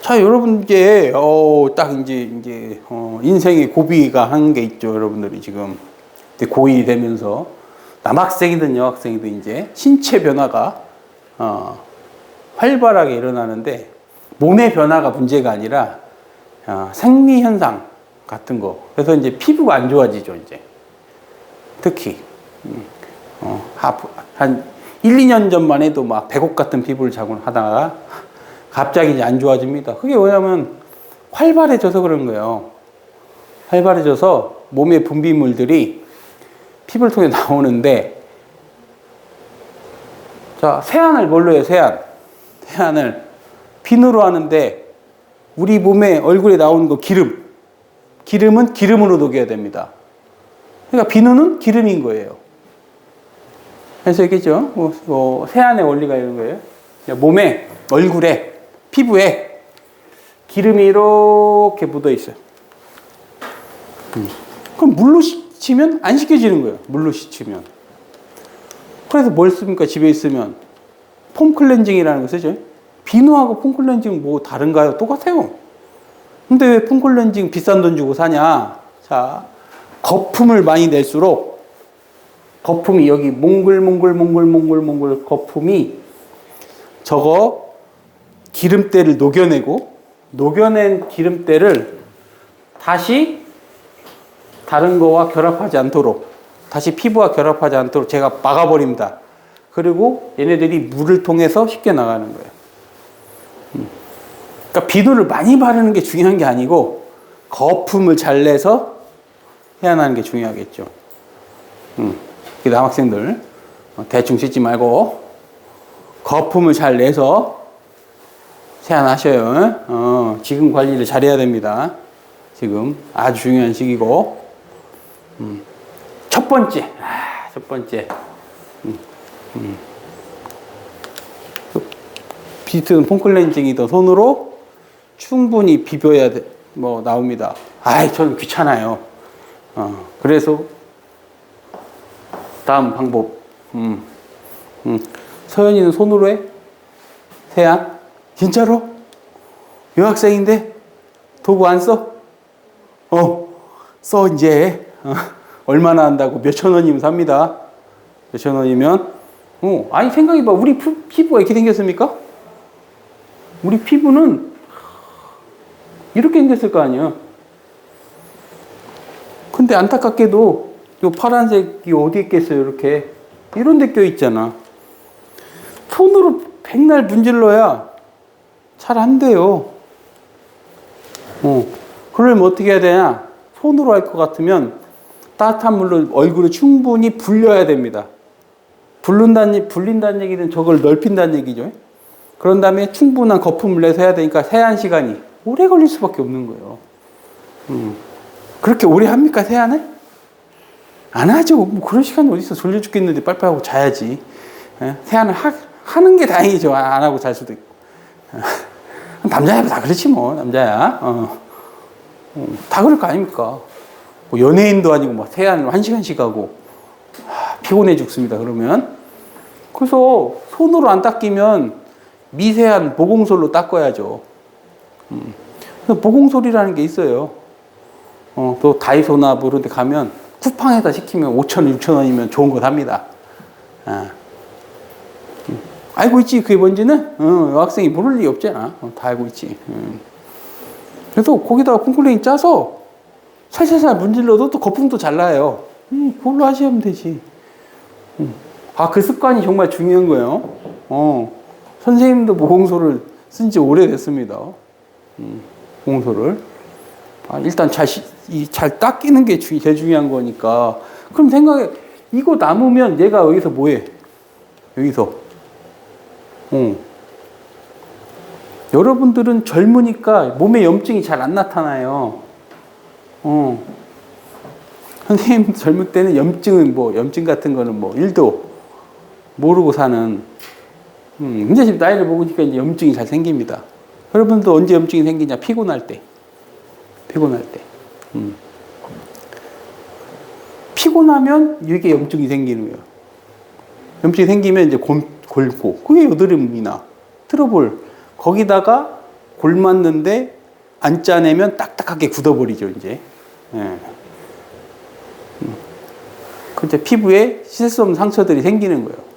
자, 여러분 이제 딱 이제 인생의 고비가 한 게 있죠. 여러분들이 지금 고2 되면서 남학생이든 여학생이든 이제 신체 변화가 활발하게 일어나는데 몸의 변화가 문제가 아니라 생리 현상 같은 거. 그래서 이제 피부가 안 좋아지죠. 이제 특히 한 1, 2년 전만 해도 막 백옥 같은 피부를 하다가 갑자기 이제 안 좋아집니다. 그게 왜냐면 활발해져서 그런 거예요. 활발해져서 몸의 분비물들이 피부를 통해 나오는데, 자, 세안을 뭘로 해요? 세안을 비누로 하는데 우리 몸에 얼굴에 나오는 거 기름은 기름으로 녹여야 됩니다. 그러니까 비누는 기름인 거예요. 그래서 얘기죠. 세안의 원리가 이런 거예요. 몸에, 얼굴에, 피부에 기름이 이렇게 묻어 있어요. 그럼 물로 씻으면 안 씻겨지는 거예요. 물로 씻으면. 그래서 뭘 씁니까? 집에 있으면 폼 클렌징이라는 거 쓰죠. 비누하고 폼 클렌징 뭐 다른가요? 똑같아요. 근데 왜 폼 클렌징 비싼 돈 주고 사냐? 자, 거품을 많이 낼수록 거품이 여기 몽글몽글 거품이 저거 기름때를 녹여내고 녹여낸 기름때를 다시 다른 거와 결합하지 않도록 다시 피부와 결합하지 않도록 제가 막아버립니다. 그리고 얘네들이 물을 통해서 쉽게 나가는 거예요. 그러니까 비누를 많이 바르는 게 중요한 게 아니고 거품을 잘 내서 해안하는 게 중요하겠죠. 남학생들 대충 씻지 말고 거품을 잘 내서 세안하셔요. 지금 관리를 잘해야 됩니다. 지금 아주 중요한 시기고. 첫 번째. 비트든 폼클렌징이든 손으로 충분히 비벼야 나옵니다. 저는 귀찮아요. 그래서 다음 방법. 서연이는 손으로 해? 세안? 진짜로? 여학생인데 도구 안 써? 써 이제. 얼마나 한다고? 몇천 원이면 삽니다. 몇천 원이면. 생각해봐. 우리 피부가 이렇게 생겼습니까? 우리 피부는 이렇게 생겼을 거 아니야. 근데 안타깝게도 요 파란색이 어디 있겠어요? 이렇게 이런 데 껴 있잖아. 손으로 백날 문질러야 잘 안 돼요. 그러면 어떻게 해야 되냐? 손으로 할 것 같으면 따뜻한 물로 얼굴을 충분히 불려야 됩니다. 불린다는 얘기는 저걸 넓힌다는 얘기죠. 그런 다음에 충분한 거품을 내서 해야 되니까 세안 시간이 오래 걸릴 수밖에 없는 거예요. 그렇게 오래 합니까, 세안을? 안 하죠. 뭐 그런 시간이 어디 있어. 졸려 죽겠는데 빨리빨리 하고 자야지. 세안을 하는 게 다행이죠. 안 하고 잘 수도 있고. 남자야 다 그렇지 뭐. 남자야. 다 그럴 거 아닙니까? 뭐 연예인도 아니고 막 세안을 1시간씩 하고 피곤해 죽습니다. 그러면. 그래서 손으로 안 닦이면 미세한 모공솔로 닦아야죠. 그래서 모공솔이라는 게 있어요. 또 다이소나 뭐 이런 데 가면 쿠팡에다 시키면 5,000원, 6,000원이면 좋은 거 삽니다. 알고 있지, 그게 뭔지는? 여학생이 모를 리 없잖아. 다 알고 있지. 그래서 거기다가 콩쿨레인 짜서 살살살 문질러도 또 거품도 잘 나요. 그걸로 하시면 되지. 그 습관이 정말 중요한 거예요. 선생님도 모공솔을 쓴 지 오래됐습니다. 모공솔을. 일단 잘 닦이는 게 제일 중요한 거니까. 그럼 생각해. 이거 남으면 얘가 여기서 뭐해? 여기서. 여러분들은 젊으니까 몸에 염증이 잘 안 나타나요. 선생님 젊을 때는 염증 같은 거는 1도 모르고 사는. 이제 지금 나이를 먹으니까 이제 염증이 잘 생깁니다. 여러분도 언제 염증이 생기냐? 피곤할 때. 피곤하면 이게 염증이 생기는 거예요. 염증이 생기면 이제 골고, 그게 여드름이나 트러블. 거기다가 골 맞는데 안 짜내면 딱딱하게 굳어버리죠, 이제. 이제 피부에 씻을 수 없는 상처들이 생기는 거예요.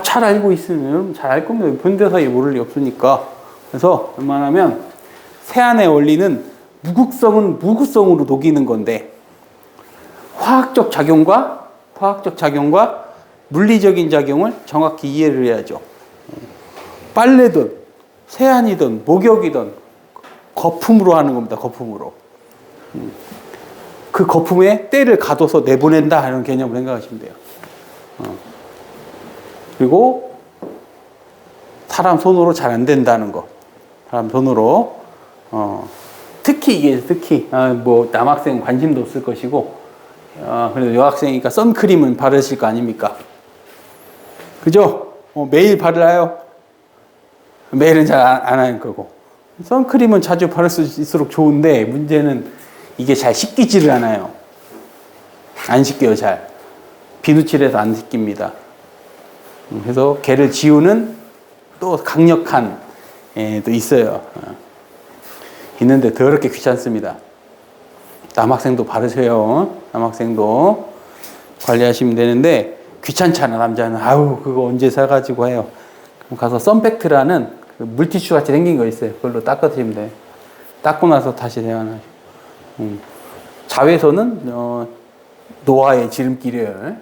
잘 알고 있으면 잘 알 겁니다. 본대 사이에 모를 리 없으니까. 그래서 웬만하면 세안의 원리는 무극성은 무극성으로 녹이는 건데 화학적 작용과 물리적인 작용을 정확히 이해를 해야죠. 빨래든 세안이든 목욕이든 거품으로 하는 겁니다. 거품으로. 그 거품에 때를 가둬서 내보낸다 이런 개념을 생각하시면 돼요. 그리고 사람 손으로 잘 안 된다는 거. 사람 손으로 특히 남학생은 관심도 없을 것이고 그래도 여학생이니까 선크림은 바르실 거 아닙니까? 그죠? 매일 바르나요? 매일은 잘 안 할 거고. 선크림은 자주 바를 수 있을수록 좋은데 문제는 이게 잘 씻기지를 않아요. 안 씻겨요, 잘. 비누칠해서 안 씻깁니다. 그래서 걔를 지우는 또 강력한 또 있어요. 있는데 더럽게 귀찮습니다. 남학생도 바르세요. 남학생도 관리하시면 되는데 귀찮잖아, 남자는. 아우, 그거 언제 사가지고 해요. 그럼 가서 썬팩트라는 그 물티슈 같이 생긴 거 있어요. 그걸로 닦아주시면 돼요. 닦고 나서 다시 대안하시고. 자외선은 노화의 지름길을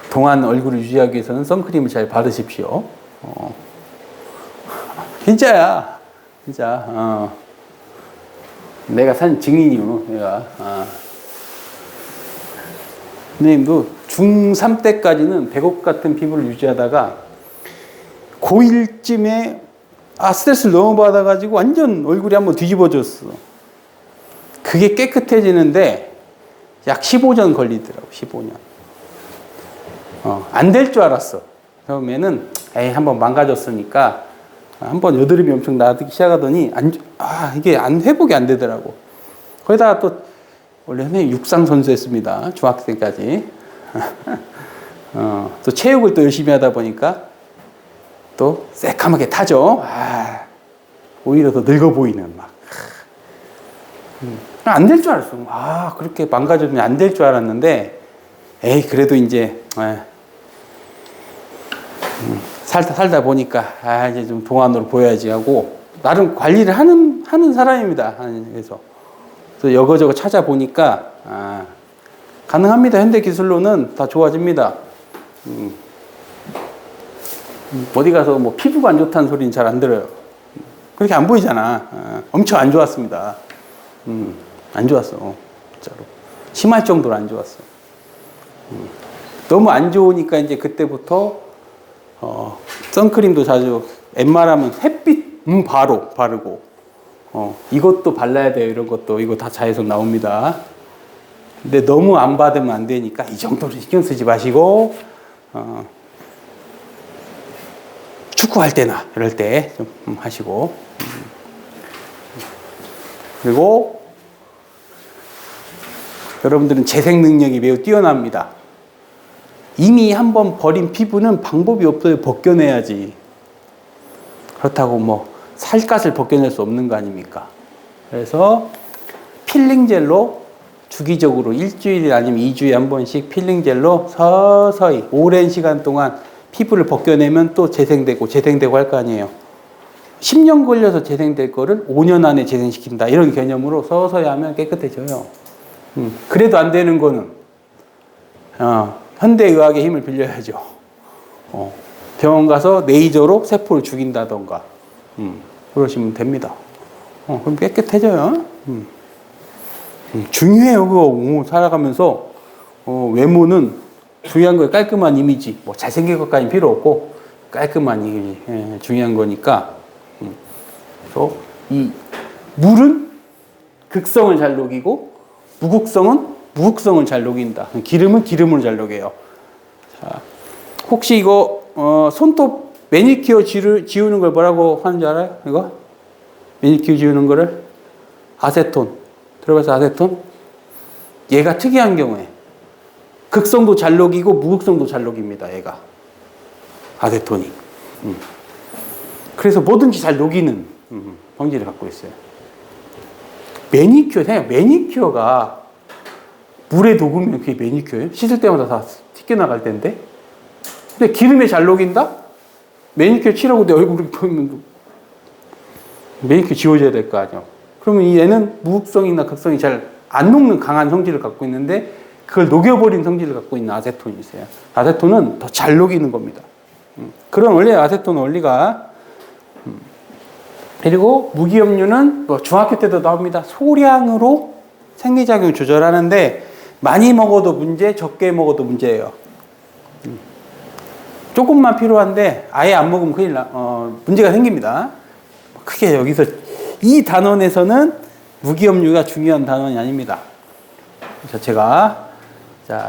동안 얼굴을 유지하기 위해서는 선크림을 잘 바르십시오. 진짜야, 진짜. 내가 산 증인이요, 내가. 선생님도 중3 때까지는 백옥 같은 피부를 유지하다가 고1쯤에 스트레스를 너무 받아가지고 완전 얼굴이 한번 뒤집어졌어. 그게 깨끗해지는데 약 15년 걸리더라고, 15년. 안 될 줄 알았어. 처음에는 한번 망가졌으니까 한번 여드름이 엄청 나기 시작하더니 이게 회복이 안 되더라고. 거기다가 또 원래 선생님 육상 선수였습니다. 중학생까지. 또 체육을 또 열심히 하다 보니까 또 새까맣게 타죠. 오히려 더 늙어 보이는 막. 안 될 줄 알았어. 그렇게 망가지면 안 될 줄 알았는데, 그래도 이제, 살다 보니까, 이제 좀 동안으로 보여야지 하고, 나름 관리를 하는 사람입니다. 그래서 여거저거 찾아보니까, 가능합니다. 현대 기술로는 다 좋아집니다. 어디 가서 뭐 피부가 안 좋다는 소리는 잘 안 들어요. 그렇게 안 보이잖아. 엄청 안 좋았습니다. 안 좋았어. 진짜로. 심할 정도로 안 좋았어. 너무 안 좋으니까 이제 그때부터, 선크림도 자주, 웬만하면 햇빛, 바로 바르고, 이것도 발라야 돼요. 이런 것도, 이거 다 자외선 나옵니다. 근데 너무 안 받으면 안 되니까 이 정도로 신경 쓰지 마시고, 축구할 때나 이럴 때 좀 하시고, 그리고 여러분들은 재생 능력이 매우 뛰어납니다. 이미 한번 버린 피부는 방법이 없어요. 벗겨내야지. 그렇다고 뭐 살갗을 벗겨낼 수 없는 거 아닙니까? 그래서 필링 젤로 주기적으로 일주일 아니면 2주에 한 번씩 필링 젤로 서서히 오랜 시간 동안 피부를 벗겨내면 또 재생되고 할 거 아니에요. 10년 걸려서 재생될 거를 5년 안에 재생시킨다. 이런 개념으로 서서히 하면 깨끗해져요. 그래도 안 되는 거는 현대의학의 힘을 빌려야죠. 병원 가서 레이저로 세포를 죽인다던가 그러시면 됩니다. 그럼 깨끗해져요. 중요해요. 그거 살아가면서 외모는 중요한 거예요. 깔끔한 이미지. 뭐 잘생긴 것까지는 필요 없고 깔끔한 이미지 중요한 거니까. 그래서 이 물은 극성을 잘 녹이고 무극성은 무극성을 잘 녹인다. 기름은 기름으로 잘 녹여요. 자, 혹시 이거 손톱 매니큐어 지우는 걸 뭐라고 하는 줄 알아요? 이거 매니큐어 지우는 거를 아세톤. 들어가서 아세톤? 얘가 특이한 경우에 극성도 잘 녹이고 무극성도 잘 녹입니다. 얘가 아세톤이. 그래서 뭐든지 잘 녹이는 성질을 갖고 있어요. 매니큐어가 물에 녹으면 그게 매니큐어예요? 씻을 때마다 다 튀겨나갈 텐데. 근데 기름에 잘 녹인다? 매니큐어 칠하고 내 얼굴이 보이면 매니큐어 지워져야 될 거 아니야. 그러면 얘는 무극성이나 극성이 잘 안 녹는 강한 성질을 갖고 있는데 그걸 녹여버린 성질을 갖고 있는 아세톤이 있어요. 아세톤은 더 잘 녹이는 겁니다. 그런 원래 아세톤 원리가. 그리고 무기염류는 뭐 중학교 때도 나옵니다. 소량으로 생리작용을 조절하는데 많이 먹어도 문제, 적게 먹어도 문제예요. 조금만 필요한데 아예 안 먹으면 문제가 생깁니다. 크게 여기서 이 단원에서는 무기염류가 중요한 단원이 아닙니다. 자체가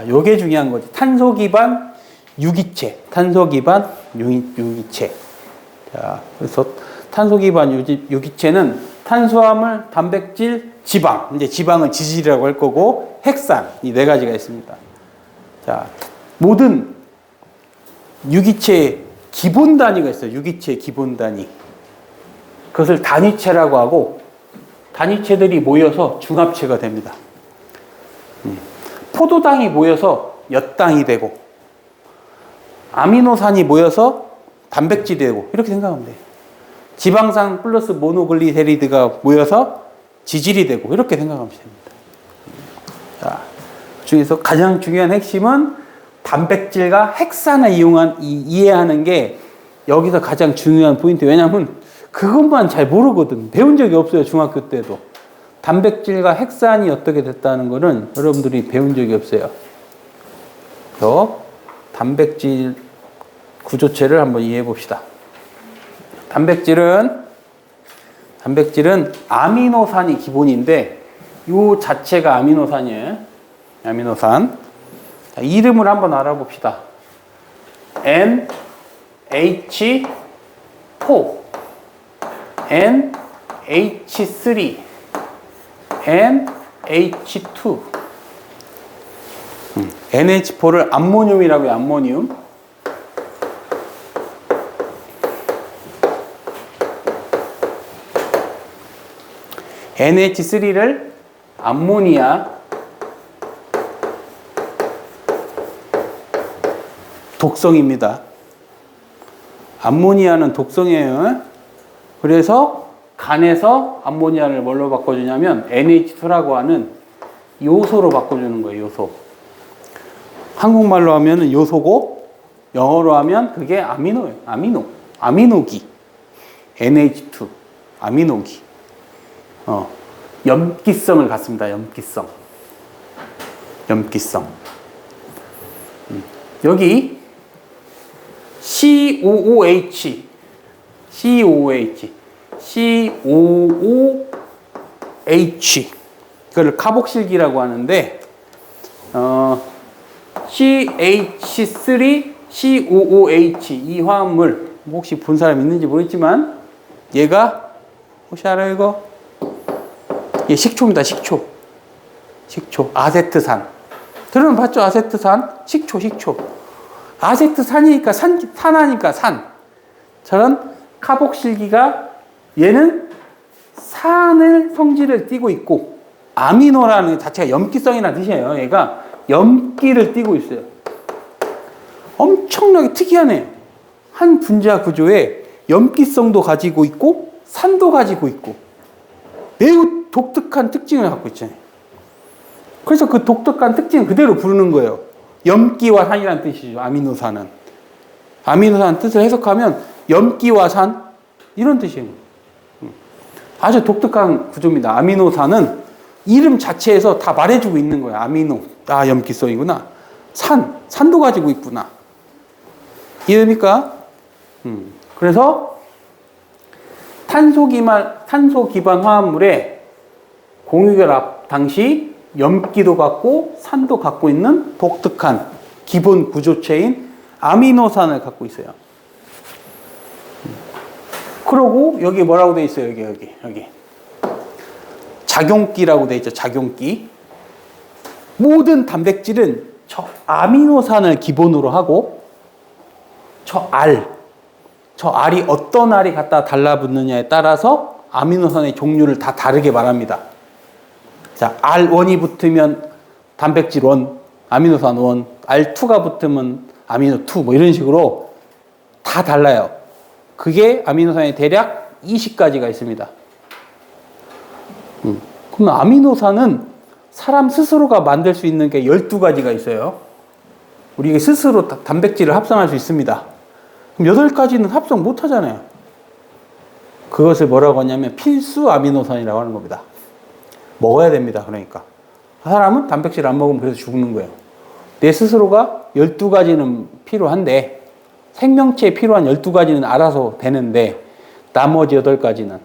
요게 중요한 거지. 탄소 기반 유기체, 탄소 기반 유기체. 자, 그래서 탄소 기반 유기체는 탄수화물, 단백질, 지방. 이제 지방은 지질이라고 할 거고, 핵산. 이 네 가지가 있습니다. 자, 모든 유기체의 기본 단위가 있어요. 유기체의 기본 단위. 그것을 단위체라고 하고, 단위체들이 모여서 중합체가 됩니다. 포도당이 모여서 엿당이 되고, 아미노산이 모여서 단백질이 되고, 이렇게 생각하면 돼요. 지방산 플러스 모노글리세리드가 모여서 지질이 되고, 이렇게 생각하면 됩니다. 자, 중에서 가장 중요한 핵심은 단백질과 핵산을 이해하는 게 여기서 가장 중요한 포인트. 왜냐하면 그것만 잘 모르거든. 배운 적이 없어요, 중학교 때도. 단백질과 핵산이 어떻게 됐다는 거는 여러분들이 배운 적이 없어요. 그래서 단백질 구조체를 한번 이해해 봅시다. 단백질은 아미노산이 기본인데 이 자체가 아미노산이에요. 아미노산. 자, 이름을 한번 알아봅시다. NH4, NH3, NH2. NH4를 암모늄이라고 해요. 암모늄. NH3를 암모니아, 독성입니다. 암모니아는 독성이에요. 그래서 간에서 암모니아를 뭘로 바꿔주냐면 NH2라고 하는 요소로 바꿔주는 거예요. 요소. 한국말로 하면 요소고 영어로 하면 그게 아미노예요. 아미노기. NH2 아미노기. 염기성을 갖습니다. 염기성. 여기 COOH 그걸 카복실기라고 하는데 CH3COOH 이 화합물 혹시 본 사람 있는지 모르겠지만 얘가 혹시 알아요 이거? 얘 식초입니다. 식초 아세트산 들으면 봤죠? 아세트산 식초 아세트산이니까 산하니까 산. 저런 카복실기가 얘는 산을 성질을 띠고 있고 아미노라는 자체가 염기성이라는 뜻이에요. 얘가 염기를 띠고 있어요. 엄청나게 특이하네요. 한 분자 구조에 염기성도 가지고 있고 산도 가지고 있고 매우 독특한 특징을 갖고 있잖아요. 그래서 그 독특한 특징을 그대로 부르는 거예요. 염기와 산이라는 뜻이죠. 아미노산은 뜻을 해석하면 염기와 산 이런 뜻이에요. 아주 독특한 구조입니다. 아미노산은 이름 자체에서 다 말해주고 있는 거예요. 아미노, 염기성이구나. 산도 가지고 있구나. 이해됩니까? 그래서 탄소 기반 화합물의 공유결합 당시 염기도 갖고 산도 갖고 있는 독특한 기본 구조체인 아미노산을 갖고 있어요. 그러고 여기 뭐라고 돼 있어요? 여기 작용기라고 돼 있죠. 작용기. 모든 단백질은 저 아미노산을 기본으로 하고 저 알이 어떤 알이 갖다 달라붙느냐에 따라서 아미노산의 종류를 다 다르게 말합니다. 자, R1이 붙으면 단백질 1, 아미노산 1, R2가 붙으면 아미노 2, 뭐 이런 식으로 다 달라요. 그게 아미노산의 대략 20가지가 있습니다. 그럼 아미노산은 사람 스스로가 만들 수 있는 게 12가지가 있어요. 우리가 스스로 단백질을 합성할 수 있습니다. 그럼 8가지는 합성 못 하잖아요. 그것을 뭐라고 하냐면 필수 아미노산이라고 하는 겁니다. 먹어야 됩니다. 그러니까. 사람은 단백질 안 먹으면 그래서 죽는 거예요. 내 스스로가 12가지는 필요한데 생명체에 필요한 12가지는 알아서 되는데 나머지 8가지는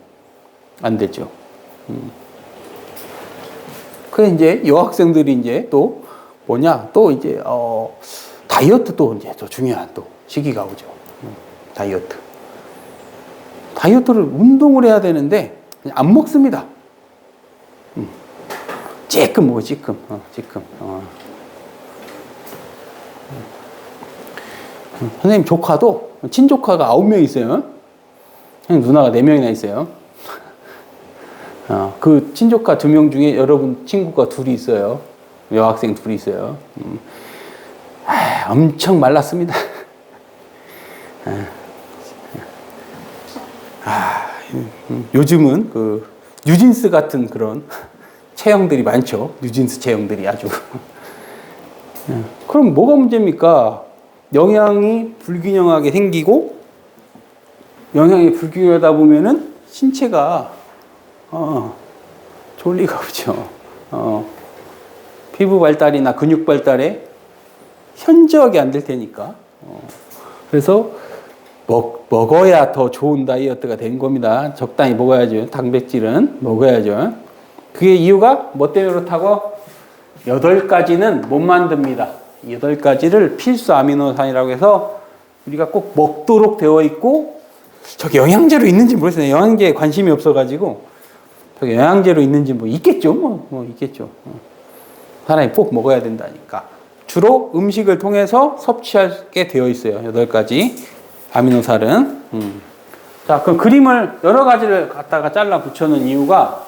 안 되죠. 그래 이제 여학생들이 이제 또 뭐냐 또 이제 다이어트 또 이제 또 중요한 또 시기가 오죠. 다이어트. 다이어트를 운동을 해야 되는데 그냥 안 먹습니다. 찔끔 먹어, 찔끔. 선생님 조카도, 친조카가 9명 있어요. 선생님 누나가 4명이나 있어요. 그 친조카 2명 중에 여러분 친구가 2이 있어요. 여학생 2이 있어요. 엄청 말랐습니다. 요즘은 그 뉴진스 같은 그런 체형들이 많죠. 뉴진스 체형들이 아주. 그럼 뭐가 문제입니까? 영양이 불균형하게 생기고, 영양이 불균형하다 보면은 신체가 좋을 리가 없죠. 피부 발달이나 근육 발달에 현저하게 안 될 테니까. 그래서 먹어야 더 좋은 다이어트가 된 겁니다. 적당히 먹어야죠. 단백질은 먹어야죠. 그게 이유가 뭐 때문에 그렇다고? 8가지는 못 만듭니다. 8가지를 필수 아미노산이라고 해서 우리가 꼭 먹도록 되어 있고, 저게 영양제로 있는지 모르겠어요. 영양제에 관심이 없어가지고 저게 영양제로 있는지 뭐 있겠죠. 뭐 있겠죠. 사람이 꼭 먹어야 된다니까. 주로 음식을 통해서 섭취하게 되어 있어요. 8가지 아미노산은. 자, 그럼 그림을 여러 가지를 갖다가 잘라 붙여놓은 이유가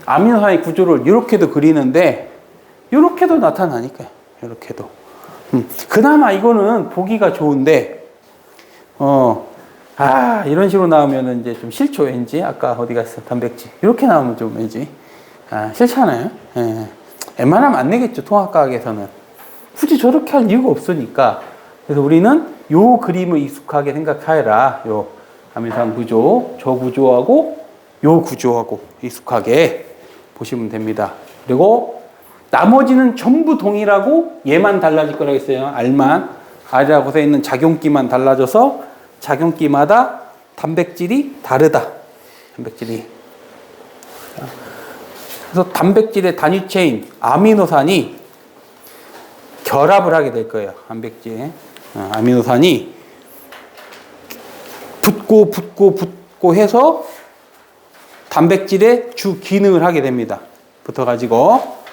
아미노산의 구조를 이렇게도 그리는데 이렇게도 나타나니까요. 이렇게도. 그나마 이거는 보기가 좋은데 이런 식으로 나오면 이제 좀 싫죠, 왠지. 아까 어디 갔어? 단백질. 이렇게 나오면 좀 왠지 싫잖아요. 예. 웬만하면 안 내겠죠, 통합과학에서는. 굳이 저렇게 할 이유가 없으니까. 그래서 우리는 요 그림을 익숙하게 생각하여라. 요 아미노산 구조, 저 구조하고 요 구조하고 익숙하게 보시면 됩니다. 그리고 나머지는 전부 동일하고 얘만 달라질 거라고 했어요. R이라고 돼 있는 작용기만 달라져서 작용기마다 단백질이 다르다. 단백질이. 그래서 단백질의 단위 체인, 아미노산이 결합을 하게 될 거예요. 단백질. 아미노산이 붙고 해서 단백질의 주 기능을 하게 됩니다. 붙어가지고.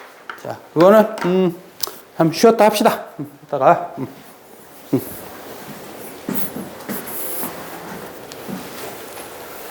자, 그거는, 한번 쉬었다 합시다. 이따가.